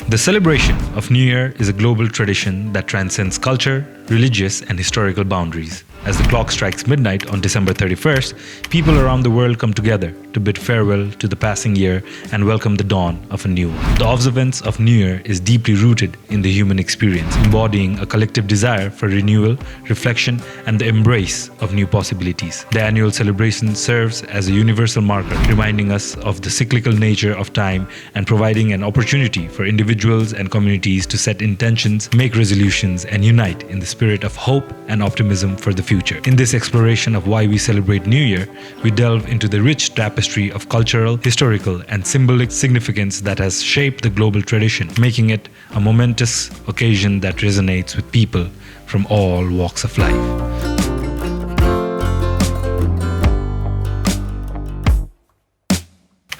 The celebration of New Year is a global tradition that transcends culture, religious, and historical boundaries. As the clock strikes midnight on December 31st, people around the world come together to bid farewell to the passing year and welcome the dawn of a new one. The observance of New Year is deeply rooted in the human experience, embodying a collective desire for renewal, reflection, and the embrace of new possibilities. The annual celebration serves as a universal marker, reminding us of the cyclical nature of time and providing an opportunity for individuals and communities to set intentions, make resolutions, and unite in the spirit of hope and optimism for the future. In this exploration of why we celebrate New Year, we delve into the rich tapestry of cultural, historical, and symbolic significance that has shaped the global tradition, making it a momentous occasion that resonates with people from all walks of life.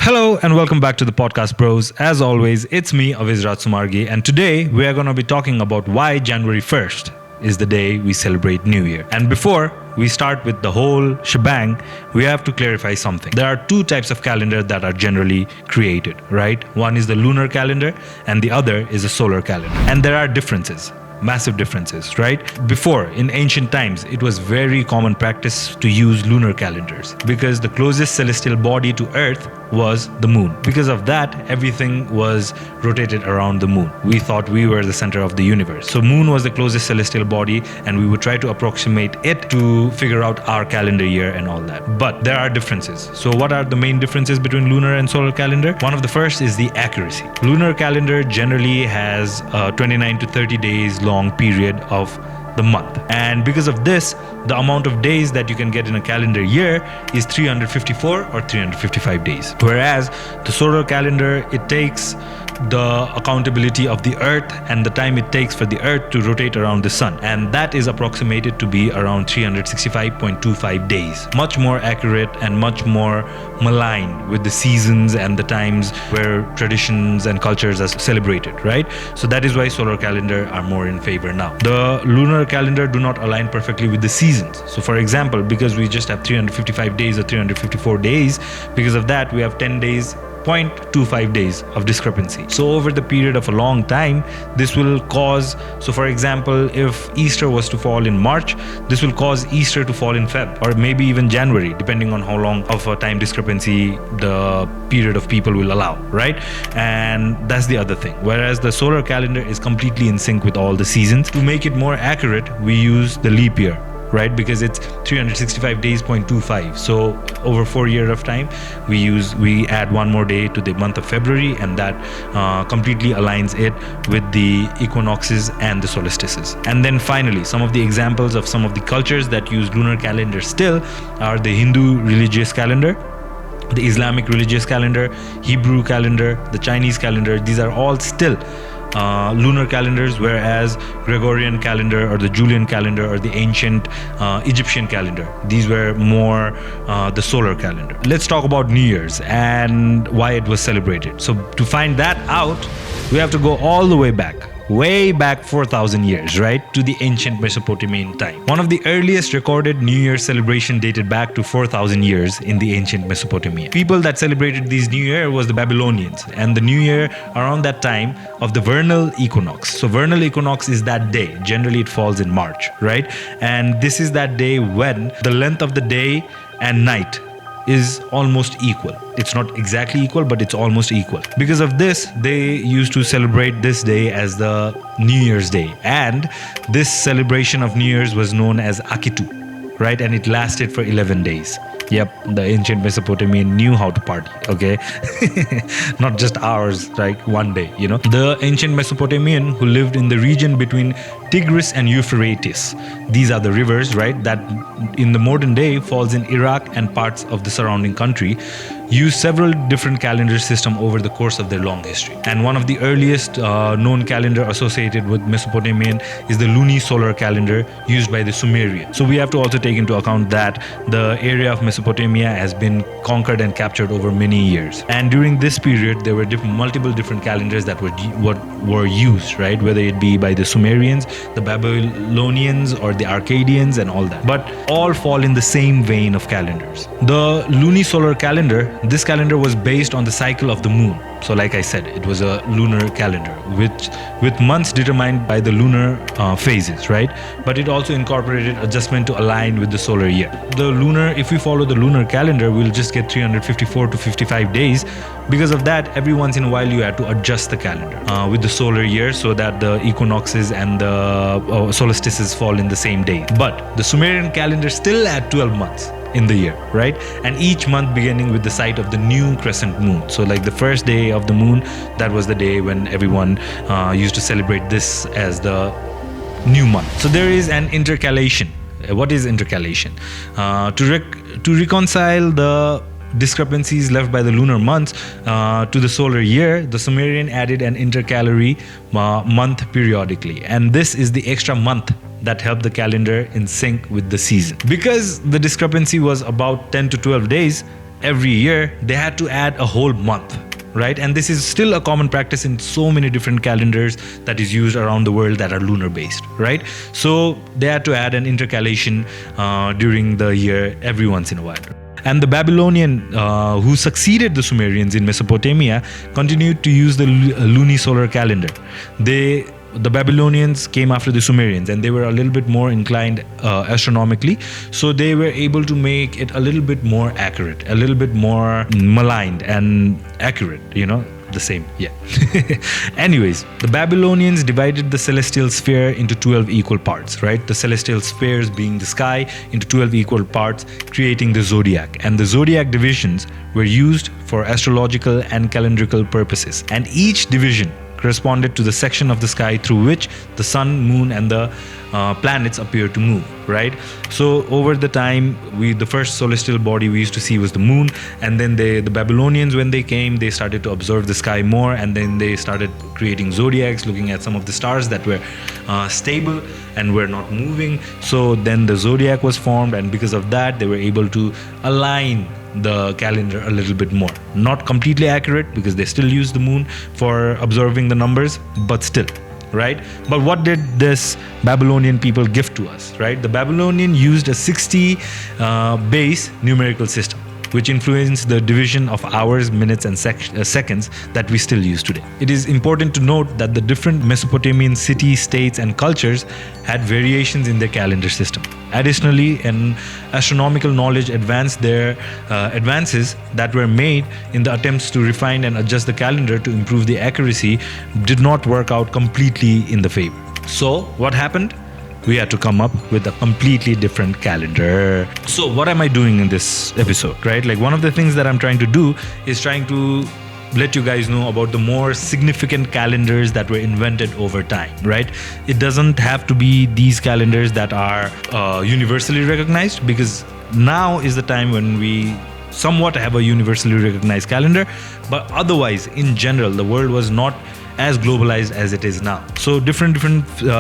Hello and welcome back to the Podcast Bros. As always, it's me, Aviz Raj Sumargi, and today we are going to be talking about why January 1st is the day we celebrate New Year. And before we start with the whole shebang, we have to clarify something. There are two types of calendar that are generally created, right? One is the lunar calendar and the other is a solar calendar. And there are differences. Massive differences, right? Before, in ancient times, it was very common practice to use lunar calendars because the closest celestial body to Earth was the moon. Because of that, everything was rotated around the moon. We thought we were the center of the universe. So moon was the closest celestial body and we would try to approximate it to figure out our calendar year and all that. But there are differences. So what are the main differences between lunar and solar calendar? One of the first is the accuracy. Lunar calendar generally has 29 to 30 days long period of the month, and because of this, the amount of days that you can get in a calendar year is 354 or 355 days. Whereas the solar calendar, it takes the accountability of the earth and the time it takes for the earth to rotate around the sun, and that is approximated to be around 365.25 days. Much more accurate and much more maligned with the seasons and the times where traditions and cultures are celebrated, right? So that is why solar calendar are more in favor now. The lunar calendar do not align perfectly with the seasons. So for example, because we just have 355 days or 354 days, because of that we have 10 days 0.25 days of discrepancy. So over the period of a long time, this will cause, so for example, if Easter was to fall in March, this will cause Easter to fall in Feb or maybe even January, depending on how long of a time discrepancy the period of people will allow, right? And that's the other thing. Whereas the solar calendar is completely in sync with all the seasons. To make it more accurate, we use the leap year, right? Because it's 365 days 0.25. So over 4 years of time, we add one more day to the month of February, and that completely aligns it with the equinoxes and the solstices. And then finally, some of the examples of some of the cultures that use lunar calendar still are the Hindu religious calendar, the Islamic religious calendar, Hebrew calendar, the Chinese calendar. These are all still lunar calendars, whereas Gregorian calendar or the Julian calendar or the ancient Egyptian calendar, these were more the solar calendar. Let's talk about New Year's and why it was celebrated. So to find that out, we have to go all the way back 4,000 years, right, to the ancient Mesopotamian time. One of the earliest recorded New Year celebration dated back to 4,000 years in the ancient Mesopotamia. People that celebrated these New Year was the Babylonians, and the New Year around that time of the vernal equinox. So vernal equinox is that day. Generally it falls in March, right? And this is that day when the length of the day and night is almost equal. It's not exactly equal, but it's almost equal. Because of this, they used to celebrate this day as the New Year's Day. And this celebration of New Year's was known as Akitu, right? And it lasted for 11 days. Yep, the ancient Mesopotamian knew how to party, okay? Not just ours, like one day, you know? The ancient Mesopotamian who lived in the region between Tigris and Euphrates. These are the rivers, right, that in the modern day falls in Iraq and parts of the surrounding country, use several different calendar systems over the course of their long history. And one of the earliest known calendar associated with Mesopotamian is the lunisolar calendar used by the Sumerians. So we have to also take into account that the area of Mesopotamia has been conquered and captured over many years. And during this period, there were multiple different calendars that were used, right? Whether it be by the Sumerians, the Babylonians, or the Akkadians and all that. But all fall in the same vein of calendars. The lunisolar calendar this calendar was based on the cycle of the moon. So like I said, it was a lunar calendar with months determined by the lunar phases, right? But it also incorporated adjustment to align with the solar year. If we follow the lunar calendar, we'll just get 354 to 55 days. Because of that, every once in a while you had to adjust the calendar with the solar year so that the equinoxes and the solstices fall in the same day. But the Sumerian calendar still had 12 months in the year, right? And each month beginning with the sight of the new crescent moon. So like the first day of the moon, that was the day when everyone used to celebrate this as the new month. So there is an intercalation. What is intercalation? To reconcile the discrepancies left by the lunar months to the solar year, the Sumerian added an intercalary month periodically, and this is the extra month that helped the calendar in sync with the season. Because the discrepancy was about 10 to 12 days every year, they had to add a whole month, right? And this is still a common practice in so many different calendars that is used around the world that are lunar based, right? So they had to add an intercalation during the year every once in a while. And the Babylonian, who succeeded the Sumerians in Mesopotamia, continued to use the lunisolar calendar. The Babylonians came after the Sumerians, and they were a little bit more inclined astronomically, so they were able to make it a little bit more accurate, a little bit more maligned and accurate, the same. Yeah. Anyways, the Babylonians divided the celestial sphere into 12 equal parts, right? The celestial spheres being the sky into 12 equal parts, creating the zodiac. And the zodiac divisions were used for astrological and calendrical purposes. And each division corresponded to the section of the sky through which the sun, moon, and the planets appear to move, right? So over the time, the first celestial body we used to see was the moon, and then the Babylonians, when they came, they started to observe the sky more, and then they started creating zodiacs, looking at some of the stars that were stable and were not moving. So then the zodiac was formed, and because of that, they were able to align the calendar a little bit more. Not completely accurate, because they still use the moon for observing the numbers, but still, right? But what did this Babylonian people give to us, right? The Babylonian used a 60 base numerical system, which influenced the division of hours, minutes, and seconds that we still use today. It is important to note that the different Mesopotamian cities, states, and cultures had variations in their calendar system. Additionally, an astronomical knowledge advances that were made in the attempts to refine and adjust the calendar to improve the accuracy did not work out completely in the favor. So what happened? We had to come up with a completely different calendar. So what am I doing in this episode, right? Like, one of the things that I'm trying to do is trying to let you guys know about the more significant calendars that were invented over time, right? It doesn't have to be these calendars that are universally recognized, because now is the time when we somewhat have a universally recognized calendar. But otherwise, in general, the world was not as globalized as it is now. So different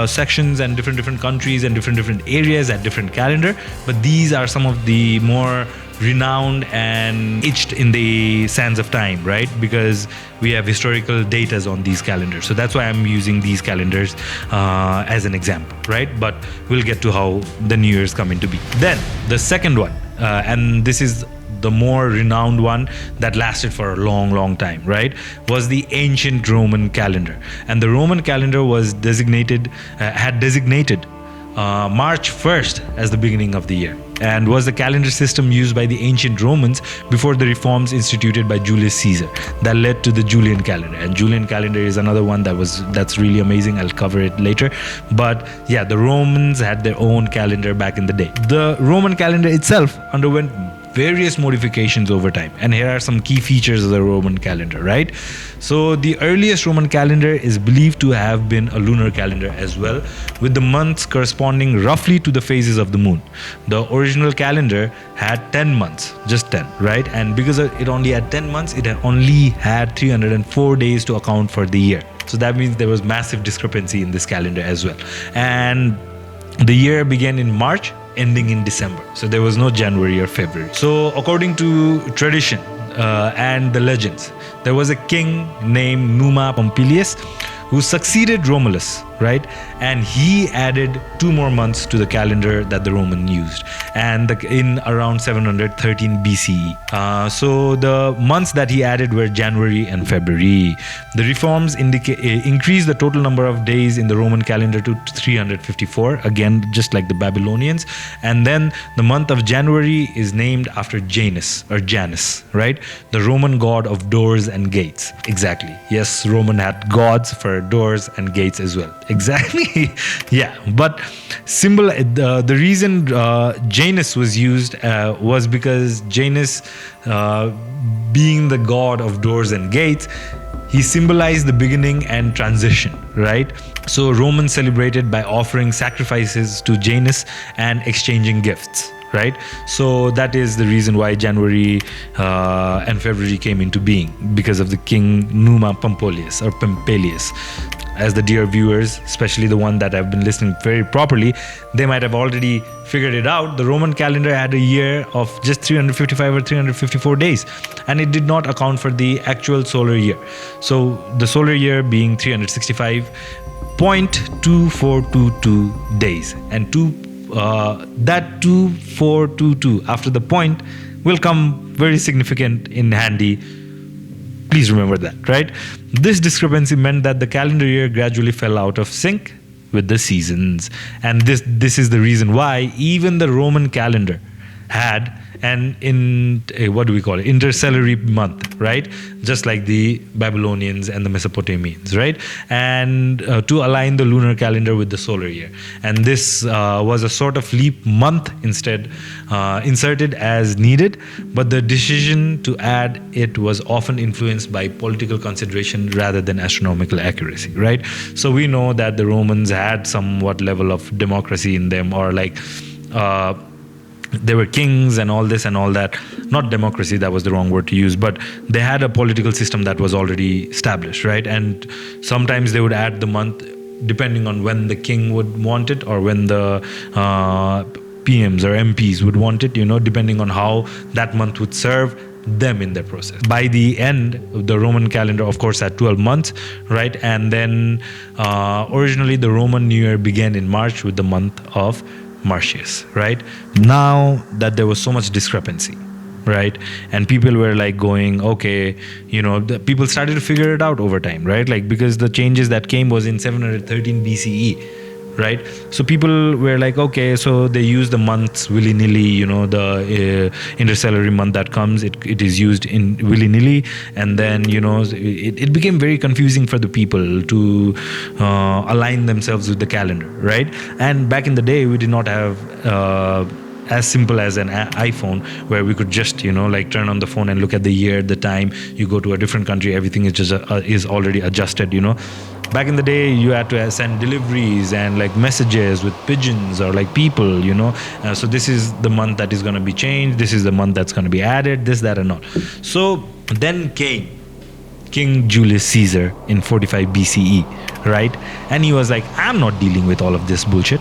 sections and different countries and different areas had different calendar, but these are some of the more renowned and etched in the sands of time, right? Because we have historical datas on these calendars. So that's why I'm using these calendars as an example, right? But we'll get to how the New Year's come into be. Then the second one, and this is the more renowned one that lasted for a long time, right, was the ancient Roman calendar. And the Roman calendar was had designated March 1st as the beginning of the year, and was the calendar system used by the ancient Romans before the reforms instituted by Julius Caesar that led to the Julian calendar. And Julian calendar is another one that's really amazing. I'll cover it later. But yeah, the Romans had their own calendar back in the day. The Roman calendar itself underwent various modifications over time, and here are some key features of the Roman calendar, right? So the earliest Roman calendar is believed to have been a lunar calendar as well, with the months corresponding roughly to the phases of the moon. The original calendar had 10 months, just 10, right? And because it only had 10 months, it only had 304 days to account for the year. So that means there was massive discrepancy in this calendar as well. And the year began in March, ending in December. So there was no January or February. So according to tradition and the legends, there was a king named Numa Pompilius who succeeded Romulus right? And he added 2 more months to the calendar that the Roman used, and in around 713 BCE. So the months that he added were January and February. The reforms increased the total number of days in the Roman calendar to 354, again just like the Babylonians. And then the month of January is named after Janus, right? The Roman god of doors and gates. Exactly. Yes, Roman had gods for doors and gates as well. Exactly. Yeah. But the reason Janus was used was because Janus, being the god of doors and gates, he symbolized the beginning and transition, right? So Romans celebrated by offering sacrifices to Janus and exchanging gifts, right? So that is the reason why January and February came into being, because of the king Numa Pompilius or Pompilius. As the dear viewers, especially the one that have been listening very properly, they might have already figured it out. The Roman calendar had a year of just 355 or 354 days, and it did not account for the actual solar year. So the solar year being 365.2422 days, and that 2422 after the point will come very significant in handy. Please remember that, right? This discrepancy meant that the calendar year gradually fell out of sync with the seasons. And this is the reason why even the Roman calendar had an intercalary month, right? Just like the Babylonians and the Mesopotamians, right? And to align the lunar calendar with the solar year. And this was a sort of leap month instead, inserted as needed, but the decision to add it was often influenced by political consideration rather than astronomical accuracy, right? So we know that the Romans had somewhat level of democracy in them, or like there were kings and all this and all that. Not democracy, that was the wrong word to use, but they had a political system that was already established, right? And sometimes they would add the month depending on when the king would want it, or when the PMs or MPs would want it, depending on how that month would serve them in their process. By the end, the Roman calendar, of course, had 12 months, right? And then originally the Roman New Year began in March with the month of Martius, right? Now that there was so much discrepancy, right? And people were like going, okay, the people started to figure it out over time, right? Like, because the changes that came was in 713 BCE, right? So people were like, okay, so they use the months willy-nilly, the intercalary month that comes, it is used in willy-nilly, and then, it became very confusing for the people to align themselves with the calendar, right? And back in the day, we did not have as simple as an iPhone, where we could just turn on the phone and look at the year, the time. You go to a different country, everything is just is already adjusted. Back in the day, you had to send deliveries and like messages with pigeons or like people. So this is the month that is going to be changed, this is the month that's going to be added, this, that, and all. So then came King Julius Caesar in 45 BCE, right? And he was like, I'm not dealing with all of this bullshit.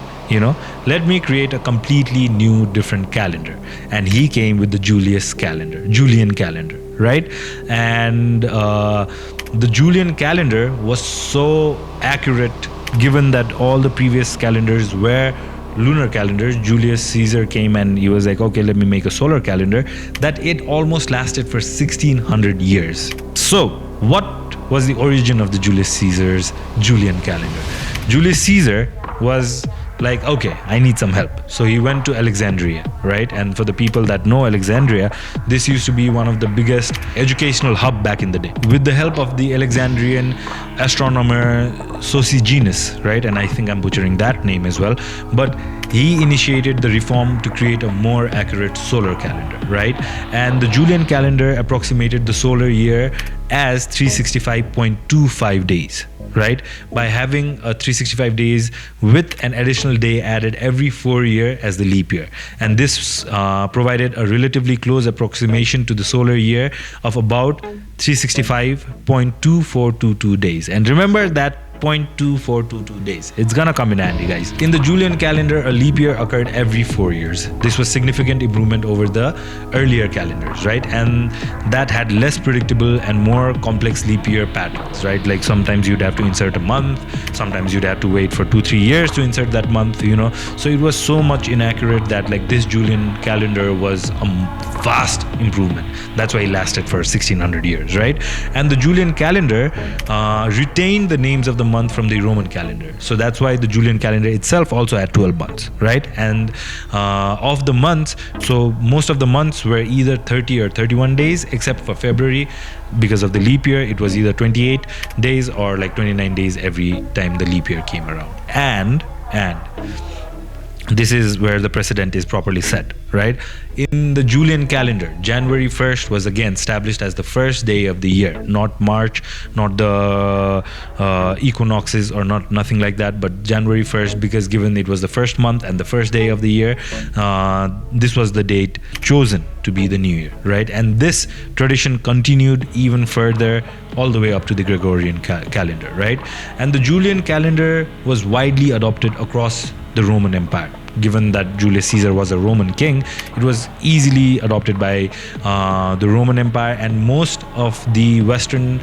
Let me create a completely new, different calendar. And he came with the Julian calendar, right? And the Julian calendar was so accurate, given that all the previous calendars were lunar calendars. Julius Caesar came and he was like, okay, let me make a solar calendar, that it almost lasted for 1600 years. So what was the origin of the Julius Caesar's Julian calendar? Julius Caesar was like, okay, I need some help. So he went to Alexandria, right? And for the people that know Alexandria, this used to be one of the biggest educational hub back in the day. With the help of the Alexandrian astronomer Sosigenes, right? And I think I'm butchering that name as well. But he initiated the reform to create a more accurate solar calendar, right? And the Julian calendar approximated the solar year as 365.25 days, right? By having a 365 days with an additional day added every 4 years as the leap year. And this provided a relatively close approximation to the solar year of about 365.2422 days. And remember that 0.2422 days. It's gonna come in handy, guys. In the Julian calendar, a leap year occurred every 4 years. This was significant improvement over the earlier calendars, right? And that had less predictable and more complex leap year patterns, right? Like sometimes you'd have to insert a month, sometimes you'd have to wait for 2-3 years to insert that month, So it was so much inaccurate that like this Julian calendar was a vast improvement. That's why it lasted for 1600 years, right? And the Julian calendar retained the names of the month from the Roman calendar. So that's why the Julian calendar itself also had 12 months, right? And of the months, so most of the months were either 30 or 31 days, except for February. Because of the leap year, it was either 28 days or like 29 days every time the leap year came around. And this is where the precedent is properly set, right? In the Julian calendar, January 1st was again established as the first day of the year, not March, not the equinoxes or nothing like that, but January 1st, because given it was the first month and the first day of the year, this was the date chosen to be the new year, right? And this tradition continued even further all the way up to the Gregorian calendar, right? And the Julian calendar was widely adopted across the Roman Empire. Given that Julius Caesar was a Roman king, it was easily adopted by the Roman Empire and most of the Western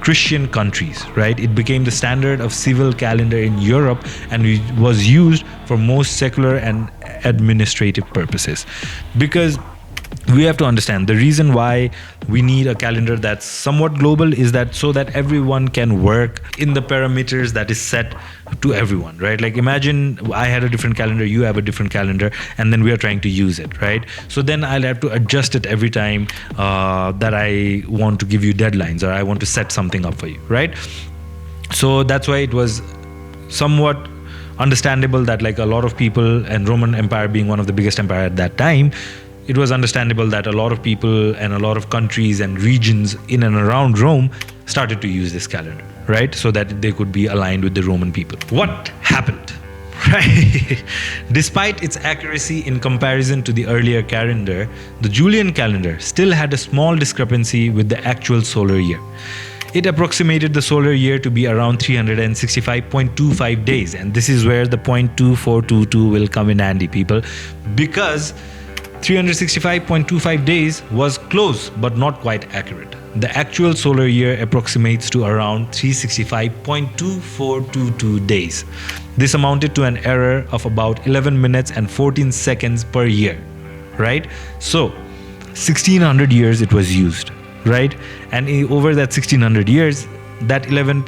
Christian countries, right? It became the standard of civil calendar in Europe and it was used for most secular and administrative purposes. Because we have to understand the reason why we need a calendar that's somewhat global is that so that everyone can work in the parameters that is set to everyone, right? Like imagine I had a different calendar, you have a different calendar, and then we are trying to use it, right? So then I'll have to adjust it every time that I want to give you deadlines or I want to set something up for you, right? So that's why it was somewhat understandable that like a lot of people, and Roman Empire being one of the biggest empire at that time, it was understandable that a lot of people and a lot of countries and regions in and around Rome started to use this calendar, right? So that they could be aligned with the Roman people. What happened? Right? Despite its accuracy in comparison to the earlier calendar, the Julian calendar still had a small discrepancy with the actual solar year. It approximated the solar year to be around 365.25 days. And this is where the 0.2422 will come in handy, people, because 365.25 days was close but not quite accurate. The actual solar year approximates to around 365.2422 days. This amounted to an error of about 11 minutes and 14 seconds per year, right? So 1600 years it was used, right? And over that 1600 years, that 11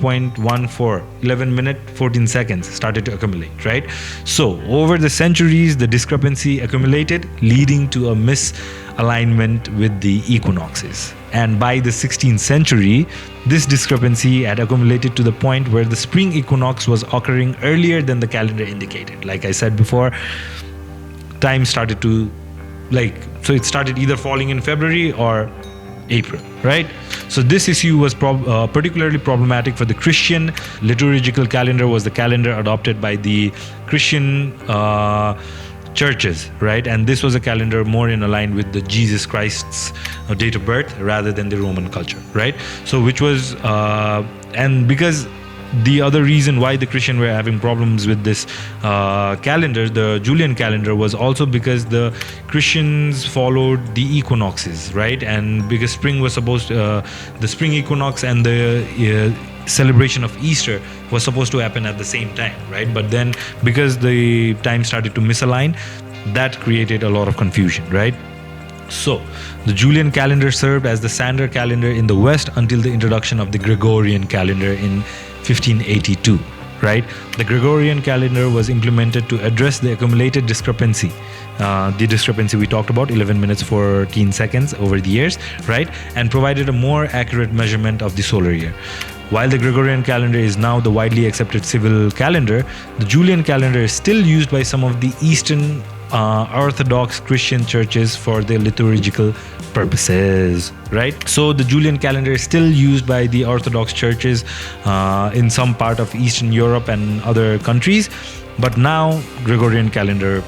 minute 14 seconds started to accumulate, right? So over the centuries, the discrepancy accumulated, leading to a misalignment with the equinoxes. And by the 16th century, this discrepancy had accumulated to the point where the spring equinox was occurring earlier than the calendar indicated. Like I said before, time started to so it started either falling in February or April, right? So this issue was particularly problematic for the Christian. Liturgical calendar was the calendar adopted by the Christian churches, right? And this was a calendar more in line with the Jesus Christ's date of birth rather than the Roman culture, right? So which was, and because the other reason why the Christian were having problems with this calendar, the Julian calendar, was also because the Christians followed the equinoxes, right? And because spring was supposed to, the spring equinox and the celebration of Easter was supposed to happen at the same time, right? But then because the time started to misalign, that created a lot of confusion, right? So the Julian calendar served as the standard calendar in the West until the introduction of the Gregorian calendar in 1582, right? The Gregorian calendar was implemented to address the accumulated discrepancy. The discrepancy we talked about, 11 minutes 14 seconds over the years, right? And provided a more accurate measurement of the solar year. While the Gregorian calendar is now the widely accepted civil calendar, the Julian calendar is still used by some of the Eastern Orthodox Christian churches for their liturgical purposes, right? So the Julian calendar is still used by the Orthodox churches in some part of Eastern Europe and other countries, but now Gregorian calendar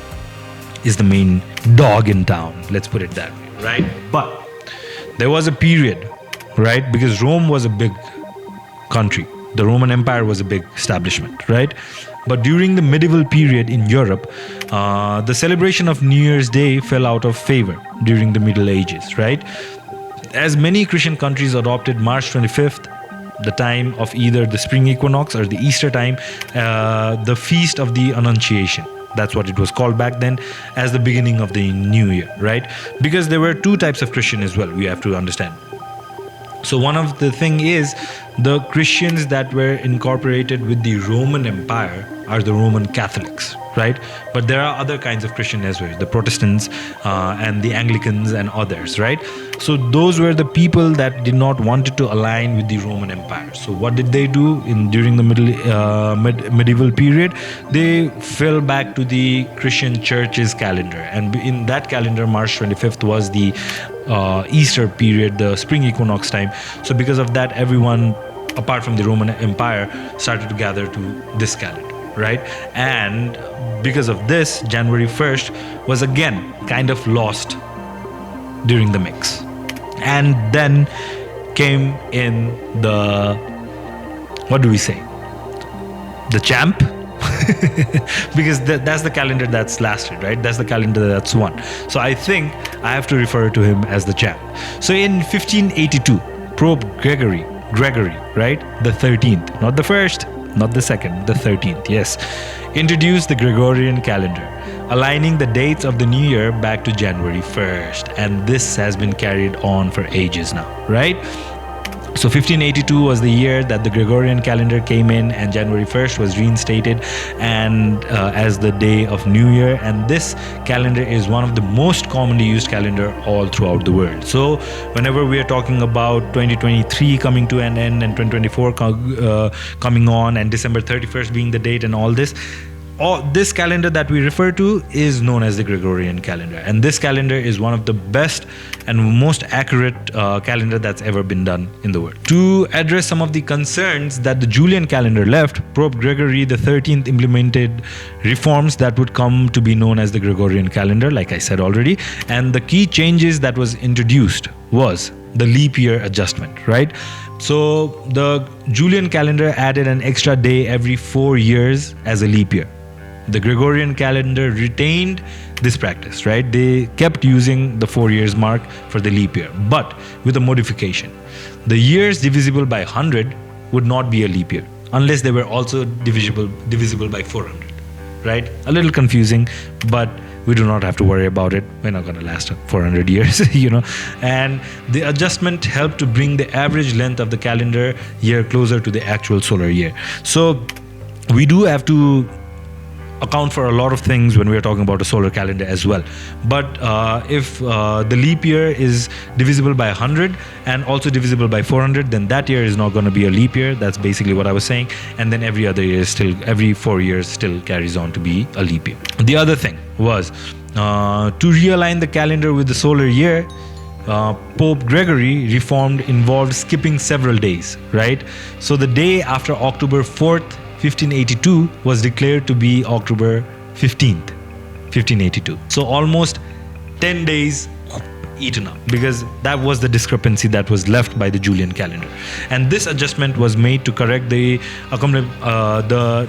is the main dog in town, let's put it that way, right? But there was a period, right? Because Rome was a big country, the Roman Empire was a big establishment, right? But during the medieval period in Europe, the celebration of New Year's Day fell out of favor during the Middle Ages, right? As many Christian countries adopted March 25th, the time of either the spring equinox or the Easter time, the feast of the Annunciation. That's what it was called back then, as the beginning of the new year, right? Because there were two types of Christian as well, we have to understand. So one of the thing is, the Christians that were incorporated with the Roman Empire are the Roman Catholics, right? But there are other kinds of Christian as well, the Protestants and the Anglicans and others, right? So those were the people that did not want to align with the Roman Empire. So what did they do during the medieval period? They fell back to the Christian church's calendar, and in that calendar, March 25th was the Easter period, the spring equinox time. So because of that, everyone apart from the Roman Empire started to gather to this calendar, right? And because of this, January 1st was again kind of lost during the mix. And then came in the, what do we say? The champ? Because that's the calendar that's lasted, right? That's the calendar that's won. So I think I have to refer to him as the champ. So in 1582, Pope Gregory, right? The 13th, not the first, not the second, the 13th, yes, introduced the Gregorian calendar, aligning the dates of the new year back to January 1st. And this has been carried on for ages now, right? So 1582 was the year that the Gregorian calendar came in, and January 1st was reinstated and as the day of New Year. And this calendar is one of the most commonly used calendar all throughout the world. So whenever we are talking about 2023 coming to an end and 2024 coming on, and December 31st being the date and all this calendar that we refer to is known as the Gregorian calendar. And this calendar is one of the best and most accurate calendar that's ever been done in the world. To address some of the concerns that the Julian calendar left, Pope Gregory the 13th implemented reforms that would come to be known as the Gregorian calendar, like I said already. And the key changes that was introduced was the leap year adjustment, right? So the Julian calendar added an extra day every 4 years as a leap year. The Gregorian calendar retained this practice, right? They kept using the 4 years mark for the leap year, but with a modification. The years divisible by 100 would not be a leap year unless they were also divisible by 400, right? A little confusing, but we do not have to worry about it. We're not going to last 400 years, And the adjustment helped to bring the average length of the calendar year closer to the actual solar year. So we do have to account for a lot of things when we are talking about a solar calendar as well. But if the leap year is divisible by 100 and also divisible by 400, then that year is not going to be a leap year. That's basically what I was saying. And then every other year every 4 years still carries on to be a leap year. The other thing was to realign the calendar with the solar year. Pope Gregory reformed involved skipping several days, right? So the day after October 4th, 1582 was declared to be October 15th, 1582. So almost 10 days eaten up, because that was the discrepancy that was left by the Julian calendar. And this adjustment was made to correct the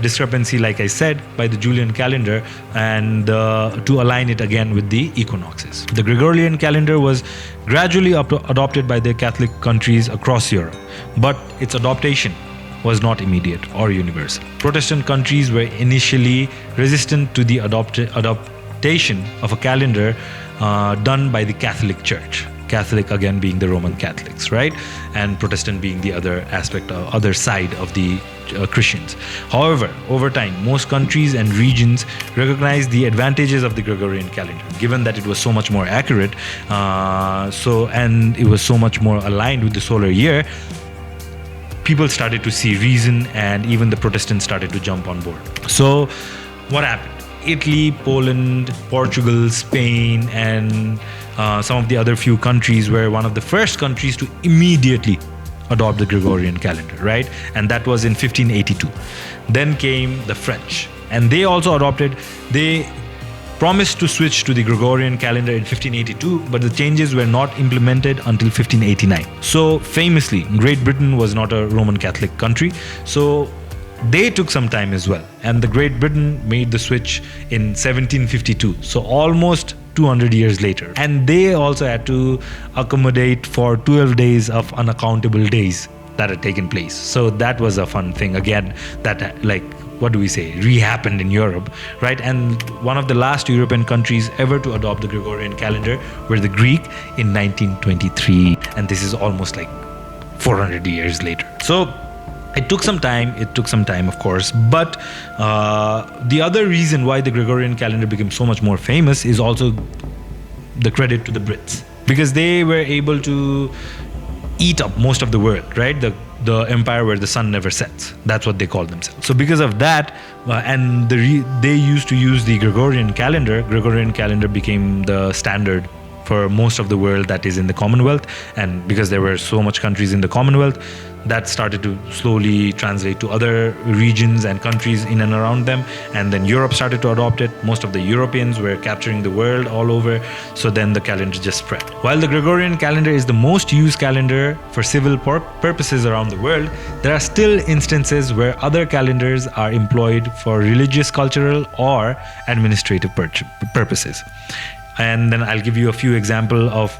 discrepancy, like I said, by the Julian calendar, and to align it again with the equinoxes. The Gregorian calendar was gradually adopted by the Catholic countries across Europe, but its adoption was not immediate or universal. Protestant countries were initially resistant to the adoption of a calendar done by the Catholic Church. Catholic again being the Roman Catholics, right? And Protestant being the other aspect, other side of the Christians. However, over time, most countries and regions recognized the advantages of the Gregorian calendar, given that it was so much more accurate, and it was so much more aligned with the solar year. People started to see reason, and even the Protestants started to jump on board. So what happened? Italy, Poland, Portugal, Spain, and some of the other few countries were one of the first countries to immediately adopt the Gregorian calendar, right? And that was in 1582. Then came the French, and they also adopted. They promised to switch to the Gregorian calendar in 1582, but the changes were not implemented until 1589. So famously, Great Britain was not a Roman Catholic country, so they took some time as well, and the Great Britain made the switch in 1752, so almost 200 years later. And they also had to accommodate for 12 days of unaccountable days that had taken place. So that was a fun thing again, that like, what do we say, re-happened in Europe, right? And one of the last European countries ever to adopt the Gregorian calendar were the Greek in 1923, and this is almost like 400 years later. So it took some time, of course, but the other reason why the Gregorian calendar became so much more famous is also the credit to the Brits, because they were able to eat up most of the world, right? The empire where the sun never sets. That's what they call themselves. So because of that, and they used to use the Gregorian calendar. Gregorian calendar became the standard for most of the world that is in the Commonwealth, and because there were so much countries in the Commonwealth, that started to slowly translate to other regions and countries in and around them, and then Europe started to adopt it. Most of the Europeans were capturing the world all over, so then the calendar just spread. While the Gregorian calendar is the most used calendar for civil purposes around the world, there are still instances where other calendars are employed for religious, cultural, or administrative purposes. And then I'll give you a few examples of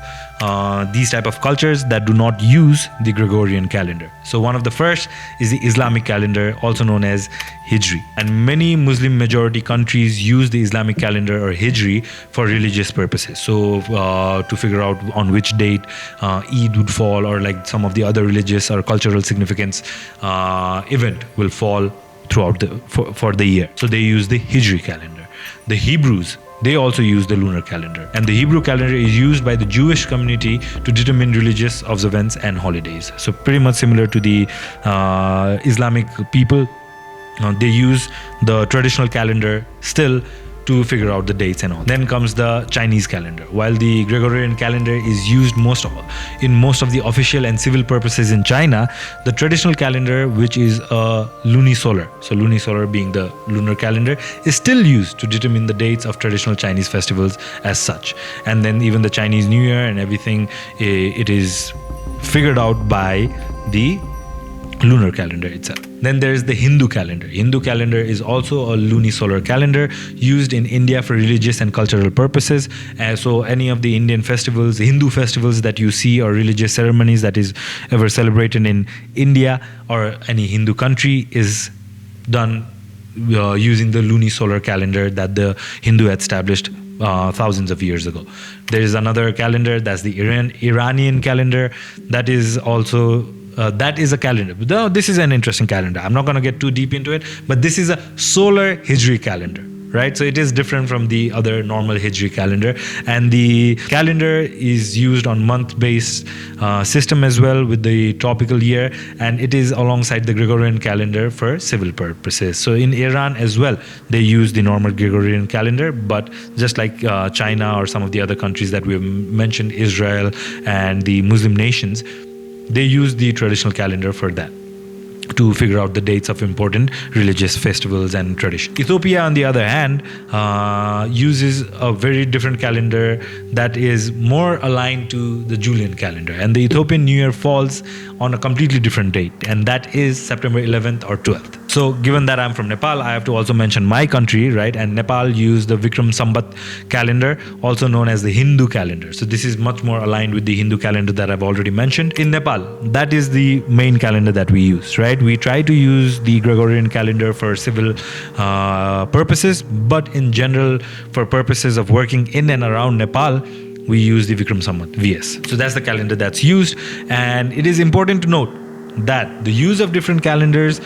these type of cultures that do not use the Gregorian calendar. So one of the first is the Islamic calendar, also known as Hijri. And many Muslim majority countries use the Islamic calendar or Hijri for religious purposes. So to figure out on which date Eid would fall, or like some of the other religious or cultural significance event will fall throughout for the year. So they use the Hijri calendar. The Hebrews, they also use the lunar calendar, and the Hebrew calendar is used by the Jewish community to determine religious observance and holidays. So pretty much similar to the Islamic people, they use the traditional calendar still to figure out the dates and all. Then comes the Chinese calendar. While the Gregorian calendar is used in most of the official and civil purposes in China, the traditional calendar, which is lunisolar, so lunisolar being the lunar calendar, is still used to determine the dates of traditional Chinese festivals as such. And then even the Chinese New Year and everything, it is figured out by the lunar calendar itself. Then there's the Hindu calendar. Hindu calendar is also a lunisolar calendar used in India for religious and cultural purposes. So any of the Indian festivals, Hindu festivals that you see, or religious ceremonies that is ever celebrated in India or any Hindu country, is done using the lunisolar calendar that the Hindu had established thousands of years ago. There is another calendar, that's the Iranian calendar. That is also that is a calendar. Now, this is an interesting calendar. I'm not going to get too deep into it, but this is a solar Hijri calendar, right? So it is different from the other normal Hijri calendar, and the calendar is used on month-based system as well, with the tropical year, and it is alongside the Gregorian calendar for civil purposes. So in Iran as well, they use the normal Gregorian calendar, but just like China or some of the other countries that we've mentioned, Israel and the Muslim nations, they use the traditional calendar for that, to figure out the dates of important religious festivals and traditions. Ethiopia, on the other hand, uses a very different calendar that is more aligned to the Julian calendar. And the Ethiopian New Year falls on a completely different date, and that is September 11th or 12th. So given that I'm from Nepal, I have to also mention my country, right? And Nepal used the Vikram Sambat calendar, also known as the Hindu calendar. So this is much more aligned with the Hindu calendar that I've already mentioned. In Nepal, that is the main calendar that we use, right? We try to use the Gregorian calendar for civil purposes, but in general, for purposes of working in and around Nepal, we use the Vikram Sambat, VS. So that's the calendar that's used. And it is important to note that the use of different calendars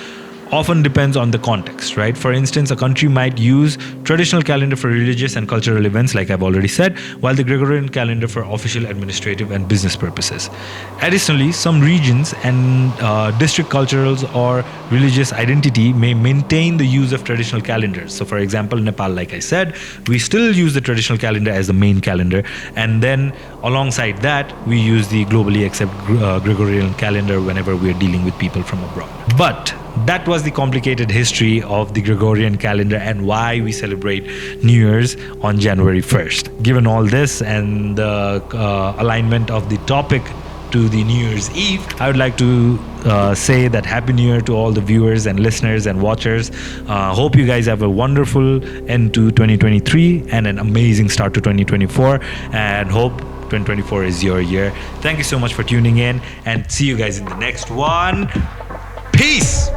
often depends on the context, right? For instance, a country might use traditional calendar for religious and cultural events, like I've already said, while the Gregorian calendar for official, administrative, and business purposes. Additionally, some regions and district cultures or religious identity may maintain the use of traditional calendars. So for example, Nepal, like I said, we still use the traditional calendar as the main calendar, and then alongside that, we use the globally accepted Gregorian calendar whenever we are dealing with people from abroad. But that was the complicated history of the Gregorian calendar and why we celebrate New Year's on January 1st. Given all this and the alignment of the topic to the New Year's Eve, I would like to say that Happy New Year to all the viewers and listeners and watchers. Hope you guys have a wonderful end to 2023 and an amazing start to 2024, and hope 2024 is your year. Thank you so much for tuning in, and see you guys in the next one. Peace!